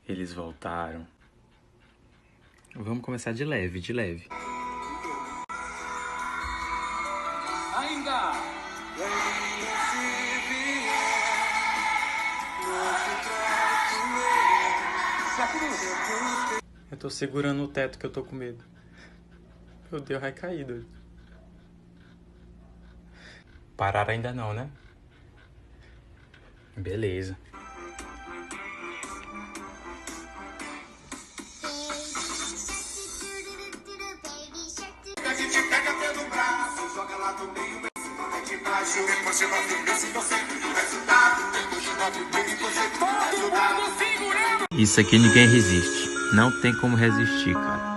Eles voltaram. Vamos começar de leve, de leve. Ainda! Eu tô segurando o teto que eu tô com medo. Meu Deus, vai cair, doido. Parar ainda não, né? Beleza. A gente pega pelo braço, joga lá no meio, de baixo, depois você vai ver se você viu o resultado. Depois você vai ver e você todo mundo segurando. Isso aqui ninguém resiste. Não tem como resistir, cara.